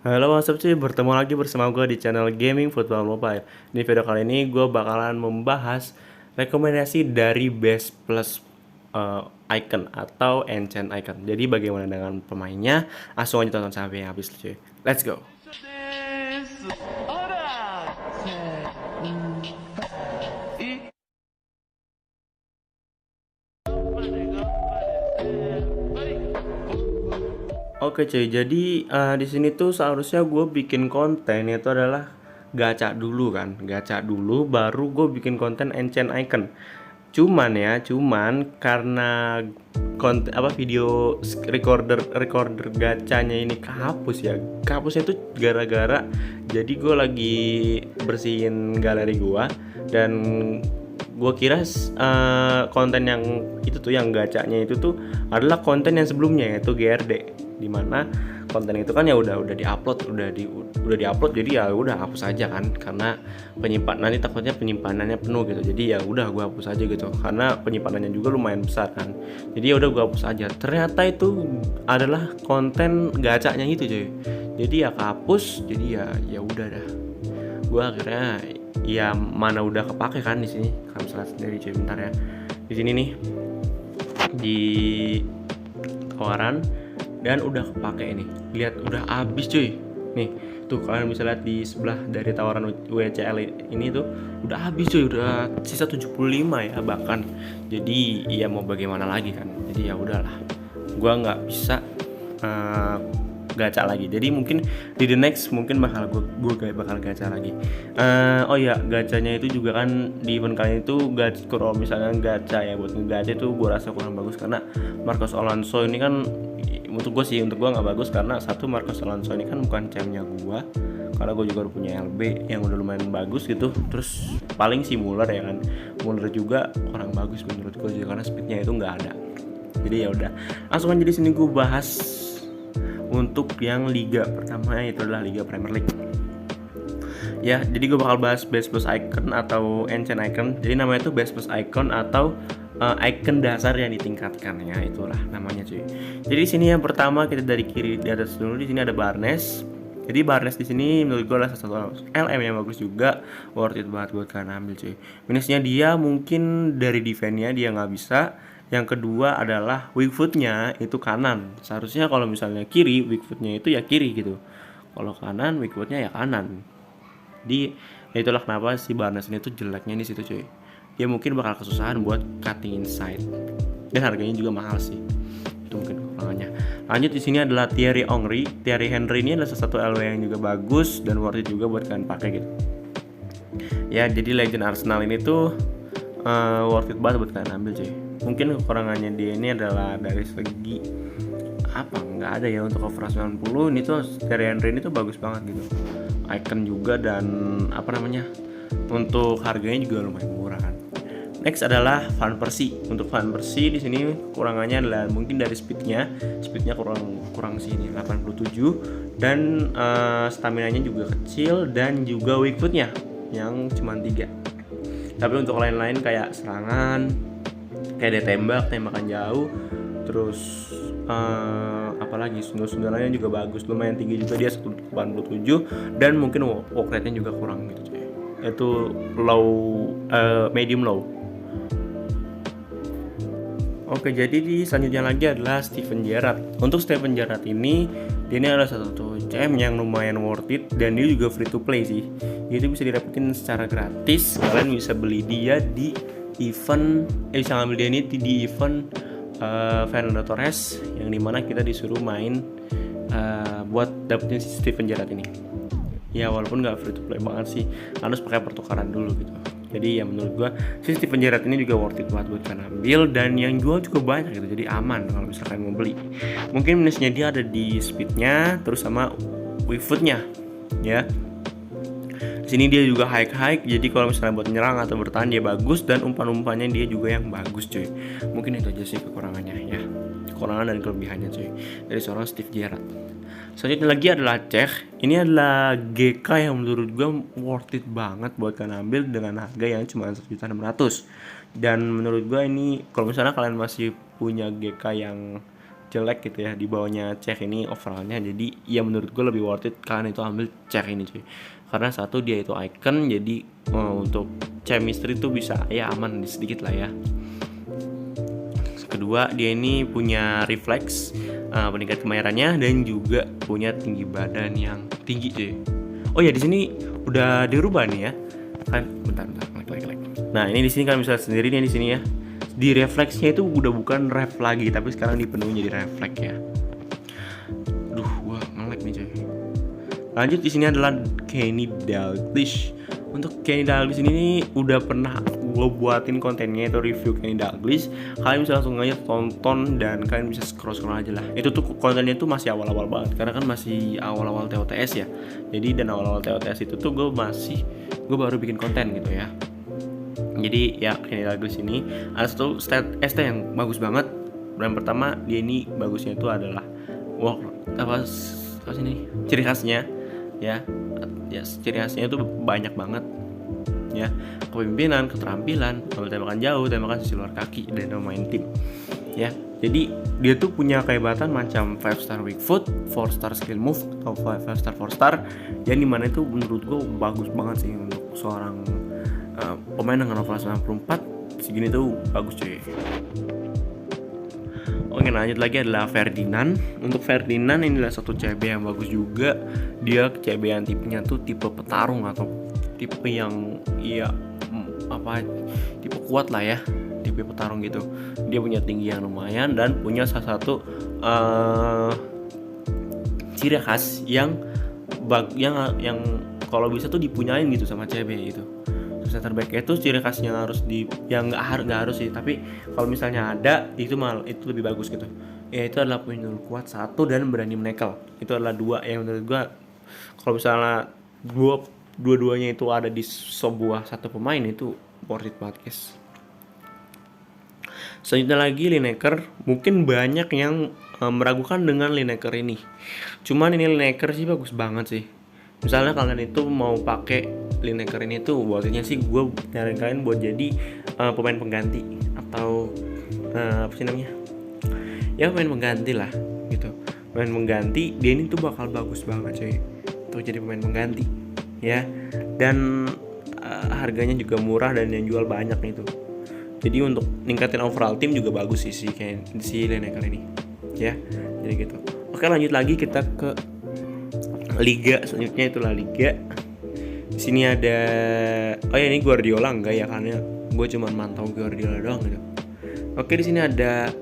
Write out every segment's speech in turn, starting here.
Halo what's up cuy, bertemu lagi bersama gue di channel Gaming Football Mobile. Di video kali ini gue bakalan membahas rekomendasi dari Best Plus Icon atau Enchant Icon. Jadi bagaimana dengan pemainnya, langsung aja tonton sampai habis cuy. Let's go. Oke cuy, jadi di sini tuh seharusnya gue bikin konten itu adalah gacha dulu kan, gacha dulu baru gue bikin konten Enchant Icon. Cuman karena konten apa video recorder gacanya ini kehapus ya. Kehapusnya tuh gara-gara jadi gue lagi bersihin galeri gue dan gue kira konten yang itu tuh yang gacanya itu tuh adalah konten yang sebelumnya yaitu GRD, dimana konten itu kan ya udah diupload udah diupload, jadi ya udah hapus aja kan, karena nanti takutnya penyimpanannya penuh gitu, jadi ya udah gue hapus aja gitu karena penyimpanannya juga lumayan besar kan, jadi ya udah gue hapus aja. Ternyata itu adalah konten gacanya gitu cuy, jadi ya kehapus, jadi ya udah dah. Gue akhirnya ya mana udah kepake kan di sini, kamu salah sendiri cuy. Bentar ya, di sini nih di tawaran dan udah kepake ini, lihat udah habis cuy. Nih tuh kalian bisa lihat di sebelah dari tawaran WCL ini tuh udah habis cuy, udah sisa 75 ya bahkan. Jadi ya mau bagaimana lagi kan, jadi ya udahlah, gua nggak bisa gacha lagi. Jadi mungkin di the next mungkin bakal gacha lagi. Oh ya, gacanya itu juga kan di event kali itu kalau misalnya gacha ya buat ngegacha itu gue rasa kurang bagus karena Marcos Alonso ini kan untuk gue nggak bagus karena satu, Marcos Alonso ini kan bukan chamnya gue, karena gue juga udah punya LB yang udah lumayan bagus gitu. Terus paling si Muller ya kan, Muller juga kurang bagus menurut gue juga karena speednya itu nggak ada. Jadi ya udah, langsung aja di sini gue bahas untuk yang liga pertama, itu adalah Liga Premier League. Ya, jadi gue bakal bahas Best Plus Icon atau Enchant Icon. Jadi namanya itu Best Plus Icon atau icon dasar yang ditingkatkan ya, itulah namanya cuy. Jadi di sini yang pertama kita dari kiri di atas dulu, di sini ada Barnes. Jadi Barnes di sini menurut gue adalah satu LM yang bagus juga, worth it banget buat kalian ambil cuy. Minusnya dia mungkin dari defense-nya dia nggak bisa. Yang kedua adalah weak foot-nya itu kanan. Seharusnya kalau misalnya kiri, weak foot-nya itu ya kiri gitu. Kalau kanan, weak foot-nya ya kanan. Di itulah kenapa si Barnes ini tuh jeleknya di situ cuy. Dia mungkin bakal kesusahan buat cutting inside. Dan harganya juga mahal sih. Itu mungkin kekurangannya. Lanjut di sini adalah Thierry Henry. Thierry Henry ini adalah salah satu LW yang juga bagus dan worth it juga buat kalian pakai gitu. Ya, jadi legend Arsenal ini tuh worth it banget buat kalian ambil cuy. Mungkin kekurangannya dia ini adalah dari segi apa, nggak ada ya untuk overall 90. Ini tuh dari Henry ini tuh bagus banget gitu, icon juga, dan apa namanya, untuk harganya juga lumayan murah kan. Next adalah Van Persie. Untuk Van Persie di sini kekurangannya adalah mungkin dari speednya kurang sini 87, dan stamina-nya juga kecil, dan juga weak foot-nya yang cuma 3. Tapi untuk lain-lain kayak serangan, kayak dia tembakan jauh, terus apalagi sundulannya juga bagus, lumayan tinggi juga, dia 187, dan mungkin walk rate-nya juga kurang gitu cuy. Itu medium low. Oke, jadi di selanjutnya lagi adalah Steven Gerrard. Untuk Steven Gerrard ini, dia ini adalah satu CM yang lumayan worth it, dan dia juga free to play sih. Dia itu bisa didapetin secara gratis. Kalian bisa beli dia di event, bisa ngambil dia ini di event Fernando Torres, yang dimana kita disuruh main buat dapetin si Steven Gerrard ini. Ya walaupun nggak free to play banget sih, harus pakai pertukaran dulu gitu. Jadi ya menurut gua si Steven Gerrard ini juga worth it banget buat kalian ambil, dan yang jual cukup banyak gitu, jadi aman kalau misalkan mau beli. Mungkin minusnya dia ada di speednya, terus sama weak foot-nya ya. Di sini dia juga high, jadi kalau misalnya buat menyerang atau bertahan dia bagus, dan umpan-umpannya dia juga yang bagus cuy. Mungkin itu aja sih kekurangannya ya, kekurangan dan kelebihannya cuy dari seorang Steve Gerrard. Selanjutnya lagi adalah Cech. Ini adalah GK yang menurut gue worth it banget buat kalian ambil dengan harga yang cuma 1.600.000. Dan menurut gue ini kalau misalnya kalian masih punya GK yang jelek gitu ya, di bawahnya Cech ini overallnya. Jadi ya menurut gue lebih worth it kalian itu ambil Cech ini cuy, karena satu dia itu icon, jadi untuk chemistry tuh bisa ya aman sedikit lah ya. Kedua, dia ini punya refleks, peningkat kemahirannya, dan juga punya tinggi badan yang tinggi cuy. Oh ya, di sini udah dirubah nih ya kan, bentar like. Nah ini di sini kan bisa sendiri nih di sini ya, di refleksnya itu udah bukan ref lagi, tapi sekarang dipenuhi jadi refleks ya. Duh, gua nge-lag nih coy. Lanjut, di sini adalah Kenny Dalglish. Untuk Kenny Dalglish ini udah pernah gue buatin kontennya, itu review Kenny Dalglish. Kalian bisa langsung aja tonton dan kalian bisa scroll aja lah. Itu tuh kontennya tuh masih awal-awal banget, karena kan masih awal-awal TOTS ya. Jadi dan awal-awal TOTS itu tuh gue baru bikin konten gitu ya. Jadi ya Kenny Dalglish ini ada satu ST yang bagus banget. Yang pertama, dia ini bagusnya itu adalah apa sih ciri khasnya ya, ciri khasnya itu banyak banget ya, kepemimpinan, keterampilan, tembakan jauh, tembakan sisi luar kaki, dan main tim ya. Jadi dia tuh punya kehebatan macam 5 star weak foot, 4 star skill move, atau 5 star 4 star, yang dimana itu menurut gue bagus banget sih untuk seorang pemain dengan overall 94 segini tuh bagus cuy. Oke, lanjut lagi adalah Ferdinand. Untuk Ferdinand ini adalah satu CB yang bagus juga. Dia CB yang tipenya tuh tipe petarung atau tipe yang tipe kuat lah ya, tipe petarung gitu. Dia punya tinggi yang lumayan dan punya salah satu ciri khas yang kalau bisa tuh dipunyain gitu sama CB gitu. Center back itu ciri khasnya harus nggak harus sih, tapi kalau misalnya ada itu lebih bagus gitu. Ya itu adalah punya kuat satu dan berani menekel. Itu adalah dua yang menurut gua kalau misalnya dua-duanya itu ada di sebuah satu pemain itu worth it banget guys. Selanjutnya lagi Lineker. Mungkin banyak yang meragukan dengan Lineker ini. Cuman ini Lineker sih bagus banget sih. Misalnya kalian itu mau pakai Lineker ini tuh, buatnya sih gue nyaranin kalian buat jadi pemain pengganti atau apa sih namanya? Ya pemain pengganti lah gitu. Pemain pengganti dia ini tuh bakal bagus banget cuy. Tuh jadi pemain pengganti ya. Dan harganya juga murah dan yang jual banyak itu. Jadi untuk ningkatin overall tim juga bagus sih kayak si Lineker ini ya. Jadi gitu. Oke, lanjut lagi kita ke Liga. Selanjutnya itulah Liga. Di sini ada ini Guardiola enggak ya, karena gue cuma mantau Guardiola doang gitu. Oke, di sini ada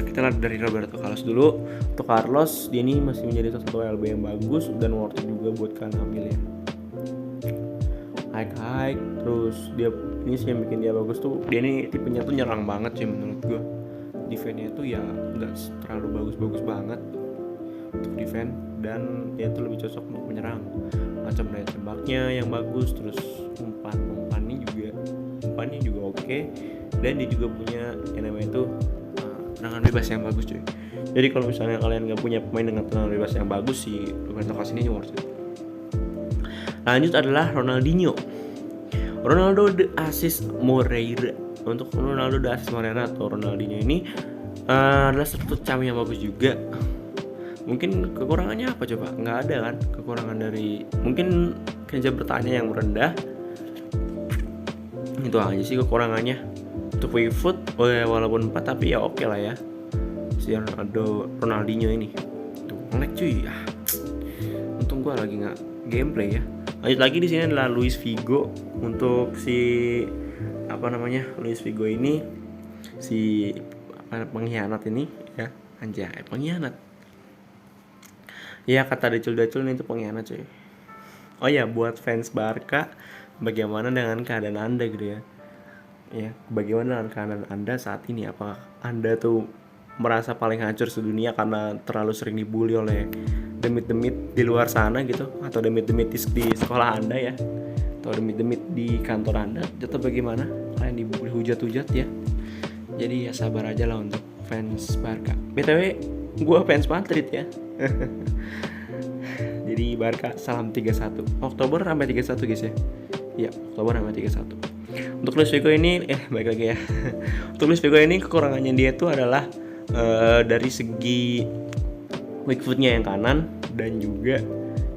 kita lihat dari Roberto Carlos dulu. Untuk Carlos, dia ini masih menjadi salah satu LB yang bagus dan worth it juga buat kalian ambil ya. High, terus dia ini sih yang bikin dia bagus tuh, dia ini tipenya tuh nyerang banget sih menurut gue. Defense-nya tuh ya nggak terlalu bagus banget untuk defense, dan dia tuh lebih cocok untuk menyerang. Macam daya tembaknya yang bagus, terus umpannya juga oke. Dan dia juga punya yang namanya itu tendangan bebas yang bagus cuy. Jadi kalau misalnya kalian nggak punya pemain dengan tendangan bebas yang bagus sih, Roberto Carlos ini worth it. Lanjut adalah Ronaldo de Assis Moreira. Untuk Ronaldo de Assis Moreira atau Ronaldinho ini adalah satu cam yang bagus juga. Mungkin kekurangannya apa coba? Nggak ada kan kekurangan dari mungkin kinerja bertahannya yang rendah. Itu aja sih kekurangannya. Untuk weak foot walaupun 4 tapi ya oke lah ya. Si Ronaldinho ini. Tuh nge-lag cuy. Untung gua lagi nggak gameplay ya. Lanjut lagi di sini adalah Luis Figo. Untuk Luis Figo ini si pengkhianat ini ya, anjay pengkhianat. Ya kata Decul ini tuh pengkhianat cuy. Oh ya, buat fans Barca, bagaimana dengan keadaan Anda gitu ya? Ya, bagaimana dengan keadaan Anda saat ini? Apakah Anda tuh merasa paling hancur sedunia karena terlalu sering dibully oleh demit-demit di luar sana gitu, atau demit-demit di sekolah Anda ya, atau demit-demit di kantor Anda, atau bagaimana? Kalian dibully hujat-hujat ya. Jadi ya sabar aja lah untuk fans Barca. BTW, gue fans Madrid ya. Jadi Barca salam 31 Oktober sampai 31 guys ya. Iya, Oktober sampai 31. Untuk Luis Figo ini balik lagi ya. Untuk Luis Figo ini kekurangannya dia itu adalah dari segi weak footnya yang kanan, dan juga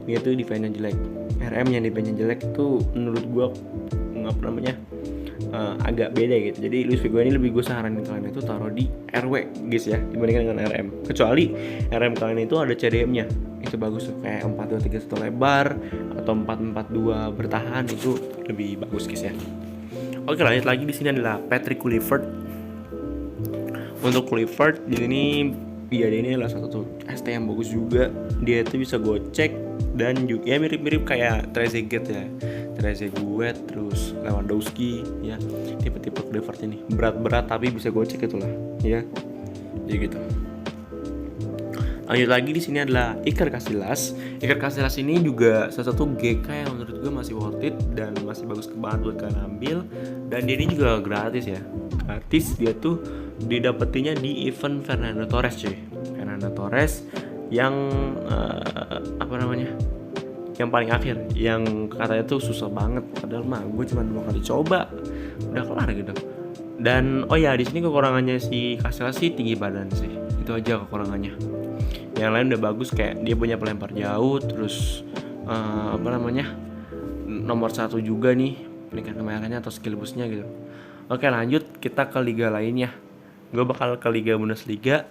dia tuh defense-nya jelek. RM yang defense-nya jelek itu menurut gue agak beda gitu. Jadi Luis Figo ini lebih gue saranin kalian itu taruh di RW guys ya, dibandingkan dengan RM. Kecuali RM kalian itu ada CDM-nya, itu bagus tuh, kayak 4-2-3-1 lebar atau 4-4-2 bertahan, itu lebih bagus guys ya. Oke, lanjut lagi. Di sini adalah Patrick Kluivert. Untuk Kluivert di sini dia ini adalah satu ST yang bagus juga. Dia itu bisa gocek dan juga ya mirip-mirip kayak Trezeguet ya. Trezeguet terus Lewandowski ya. Tipe-tipe Kluivert ini berat-berat tapi bisa gocek itulah ya. Jadi gitu. Lanjut lagi, di sini adalah Iker Casillas. Iker Casillas ini juga salah satu GK yang menurut gue masih worth it dan masih bagus banget buat kalian ambil. Dan dia ini juga gratis ya. Gratis, dia tuh didapetinya di event Fernando Torres cuy. Fernando Torres yang yang paling akhir, yang katanya tuh susah banget, padahal mah gue cuma 2 kali coba udah kelar gitu. Dan oh ya, di sini kekurangannya si Casillas sih tinggi badan sih, itu aja kekurangannya. Yang lain udah bagus, kayak dia punya pelempar jauh, terus nomor 1 juga nih peringkat kemerahnya atau skill boostnya gitu. Oke, lanjut kita ke liga lainnya. Gue bakal ke Liga Bundesliga.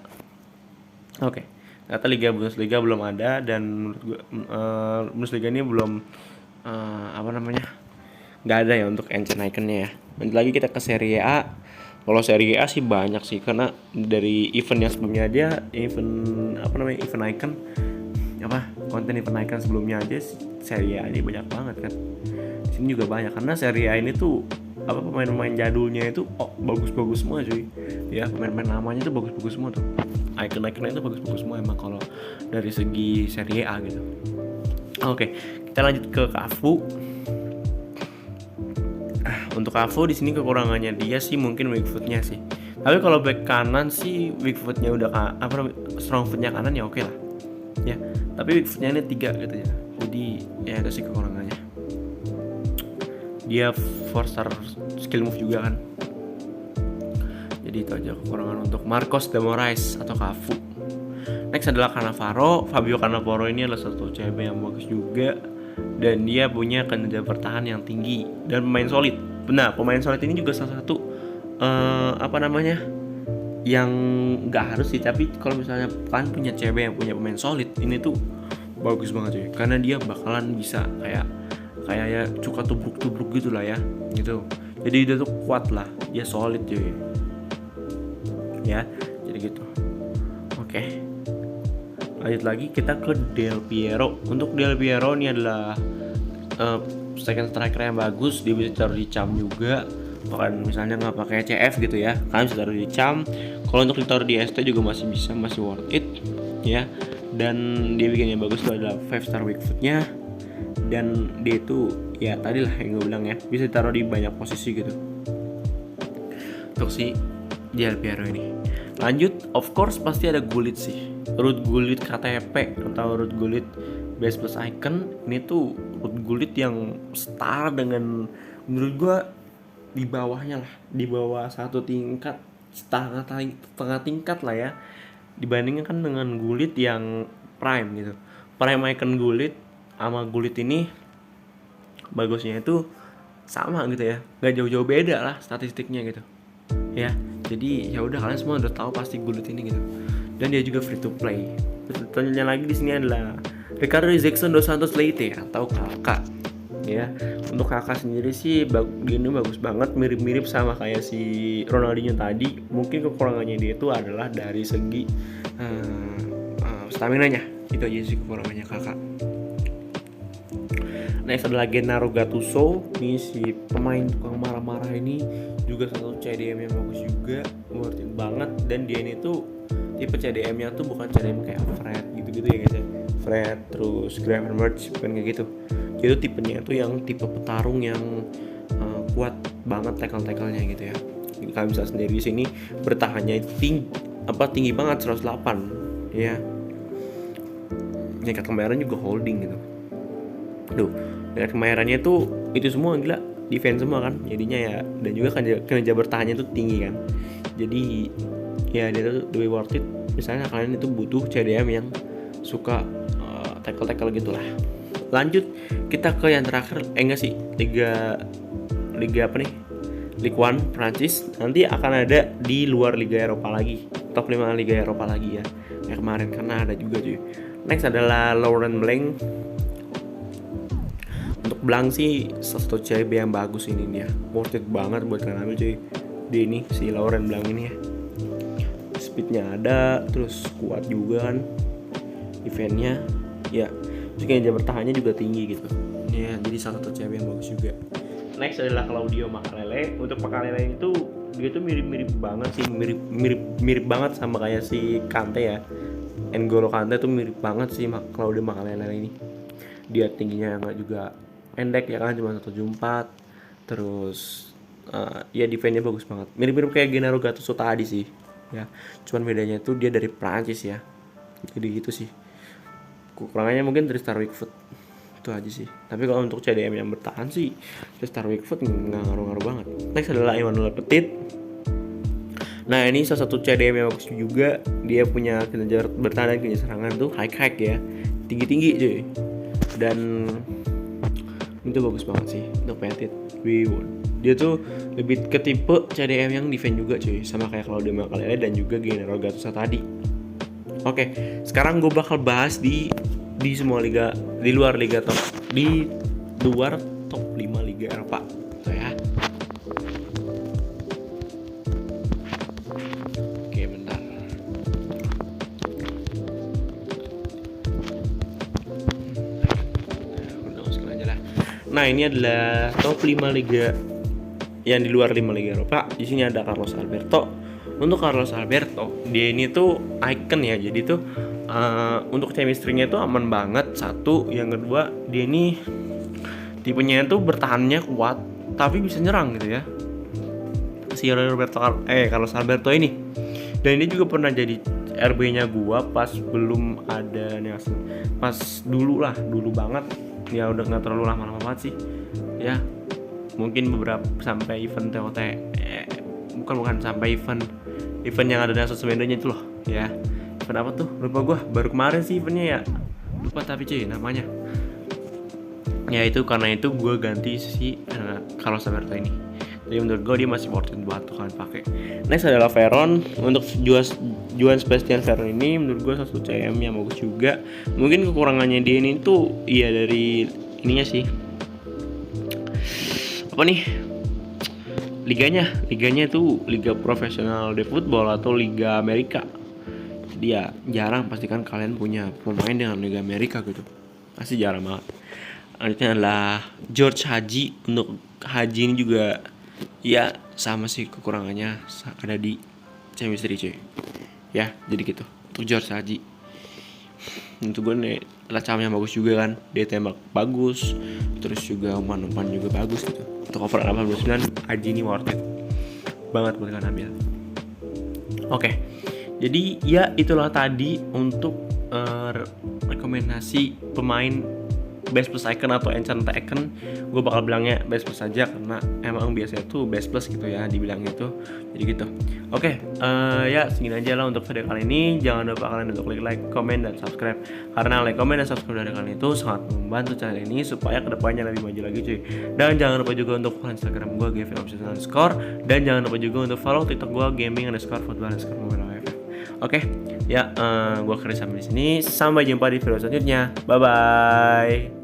Oke, ternyata Liga Bundesliga belum ada, dan menurut gue Bundesliga ini belum nggak ada ya untuk engine iconnya ya. Lanjut lagi kita ke Serie A. Kalau Serie A sih banyak sih, karena dari event yang sebelumnya dia event icon konten event icon sebelumnya aja Serie A ini banyak banget kan. Di sini juga banyak, karena Serie A ini tuh pemain-pemain jadulnya itu bagus-bagus semua cuy. Ya, pemain-pemain namanya tuh bagus-bagus semua tuh. Icon-iconnya itu bagus-bagus semua emang kalau dari segi Serie A gitu. Oke, kita lanjut ke Cafu. Untuk Cafu di sini kekurangannya dia sih mungkin weak footnya sih. Tapi kalau back kanan sih weak footnya udah strong footnya kanan ya oke lah. Ya, tapi weak footnya ini 3 gitu ya. Jadi ya itu sih kekurangannya. Dia 4-star skill move juga kan. Jadi itu aja kekurangan untuk Marcos de Moraes atau Cafu. Next adalah Cannavaro. Fabio Cannavaro ini adalah satu CB yang bagus juga, dan dia punya kinerja bertahan yang tinggi dan pemain solid. Benar, pemain solid ini juga salah satu yang nggak harus sih, tapi kalau misalnya kan punya CB yang punya pemain solid, ini tuh bagus banget cuy, karena dia bakalan bisa kayak ya suka tubruk gitu lah ya gitu. Jadi dia tuh kuat lah, dia solid cuy ya, jadi gitu. Oke, lanjut lagi kita ke Del Piero. Untuk Del Piero ini adalah second striker yang bagus. Dia bisa taruh di cam juga, bahkan misalnya nggak pakai CF gitu ya, kalian bisa taruh di cam. Kalau untuk ditaruh di ST juga masih bisa, masih worth it ya. Dan dia bikin yang bagus itu adalah 5-star weak footnya, dan dia itu ya tadi lah yang gue bilang ya, bisa ditaruh di banyak posisi gitu untuk si Del Piero ini. Lanjut, of course pasti ada Gullit sih, Ruud Gullit KTP atau Ruud Gullit base plus icon. Ini tuh Ruud Gullit yang setara dengan, menurut gue di bawahnya lah, di bawah 1 tingkat, setengah tingkat lah ya, dibandingkan dengan Gullit yang prime gitu. Prime icon Gullit sama Gullit ini bagusnya itu sama gitu ya, gak jauh-jauh beda lah statistiknya gitu ya. Jadi ya udah, kalian semua udah tahu pasti Gullit ini gitu. Dan dia juga free to play. Selanjutnya lagi di sini adalah Ricardo Jackson dos Santos Leite atau Kakak ya. Untuk Kakak sendiri sih dia ini bagus banget, mirip-mirip sama kayak si Ronaldinho tadi. Mungkin kekurangannya dia itu adalah dari segi stamina-nya. Itu aja sih kekurangannya Kakak. Next adalah Gennaro Gattuso. Ini si pemain tukang marah-marah ini juga satu CDM yang bagus juga, worth it banget. Dan dia ini tuh tipe CDM-nya tuh bukan CDM kayak Fred gitu-gitu ya guys ya. Fred terus Gravenberch, bukan kayak gitu. Jadi tipenya itu yang tipe petarung yang kuat banget tackle-tackle-nya gitu ya. Kalian bisa sendiri di sini bertahannya itu tinggi banget 108 ya. Nyekat kemarin juga holding gitu. Duh, dan kemahirannya itu semua gila, defense semua kan jadinya ya, dan juga kinerja bertahannya tuh tinggi kan. Jadi ya dia tuh lebih worth it misalnya kalian itu butuh CDM yang suka tackle gitulah. Lanjut kita ke yang terakhir, enggak sih, liga apa nih, Ligue 1 Prancis. Nanti akan ada di luar Liga Eropa lagi, top 5 Liga Eropa lagi ya, kayak kemarin, karena ada juga cuy. Next adalah Laurent Blanc. Untuk Blanc sih satu CB yang bagus ini dia, worth it banget buat kalian ambil cuy. Di ini si Laurent Blanc ini ya, speednya ada, terus kuat juga kan eventnya ya, terus kinerja bertahannya juga tinggi gitu ya, jadi salah satu CB yang bagus juga. Next adalah Claudio Makelele. Untuk Makelele itu dia tuh mirip banget sih, mirip banget sama kayak si Kante ya, N'Golo Kante tuh mirip banget sih Claudio Makelele ini. Dia tingginya nggak juga pendek ya kan, cuma 174, terus ya defense-nya bagus banget, mirip kayak Gennaro Gattuso tadi sih ya, cuman bedanya tuh dia dari Prancis ya, jadi gitu sih. Kekurangannya mungkin Tristan Wickfoot itu aja sih. Tapi kalau untuk CDM yang bertahan sih Tristan Wickfoot nggak ngaruh banget. Next adalah Emmanuel Petit. Nah ini salah satu CDM yang bagus juga, dia punya kinerja bertahan dan kinerja serangan tuh high ya, tinggi cuy, dan itu bagus banget sih untuk Petit. Dia tuh lebih ke tipe CDM yang defense juga cuy, sama kayak Claudio Makelele dan juga Gennaro Gattuso tadi. Oke, sekarang gue bakal bahas di semua liga, di luar top 5 liga Eropa tuh ya. Oke, bentar. Udah masukin aja lah. Nah, ini adalah top 5 liga yang di luar 5 liga Eropa. Di sini ada Carlos Alberto. Untuk Carlos Alberto, dia ini tuh icon ya. Jadi tuh untuk chemistry-nya tuh aman banget. Satu, yang kedua dia ini tipenya tuh bertahannya kuat tapi bisa nyerang gitu ya. Si Carlos Alberto ini. Dan ini juga pernah jadi RB-nya gua pas belum ada Nelson. Pas dulu banget. Ya udah enggak terlalu lama banget sih. Ya. Mungkin beberapa sampai event TOT. Bukan sampai event yang ada Nelson Semedonya itu loh ya. Event apa tuh? Lupa gue, baru kemarin sih eventnya ya, lupa tapi cuy namanya ya. Itu karena itu gue ganti si Carlos Alberto ini. Jadi menurut gue dia masih worth it buat kalian pakai. Next adalah Veron. Untuk Joan Sebastian Veron ini menurut gue satu CM yang bagus juga. Mungkin kekurangannya dia ini tuh iya dari ininya sih, apa nih, liganya itu liga profesional de football atau liga Amerika. Jadi ya jarang pastikan kalian punya pemain dengan liga Amerika gitu, pasti jarang banget. Selanjutnya adalah George Hagi. Untuk Hagi ini juga ya sama sih kekurangannya ada di chemistry cuy ya, jadi gitu. Untuk George Hagi untuk gue nih lacam yang bagus juga kan, dia tembak bagus, terus juga umpan juga bagus gitu. Untuk overall 89, Hagi ini worth it banget buat kalian ambil. Oke, jadi ya itulah tadi untuk rekomendasi pemain best plus icon atau enchant icon. Gue bakal bilangnya best plus aja karena emang biasanya tuh best plus gitu ya dibilangnya tuh, jadi gitu. Oke, ya segini aja lah untuk video kali ini. Jangan lupa kalian untuk klik like, comment, dan subscribe, karena like, comment, dan subscribe dari kalian itu sangat membantu channel ini supaya kedepannya lebih maju lagi cuy. Dan jangan lupa juga untuk follow Instagram gue @gavin__, dan jangan lupa juga untuk follow TikTok gue gaming_football_mobile. Oke, ya gue akhirnya sampai di sini. Sampai jumpa di video selanjutnya. Bye bye.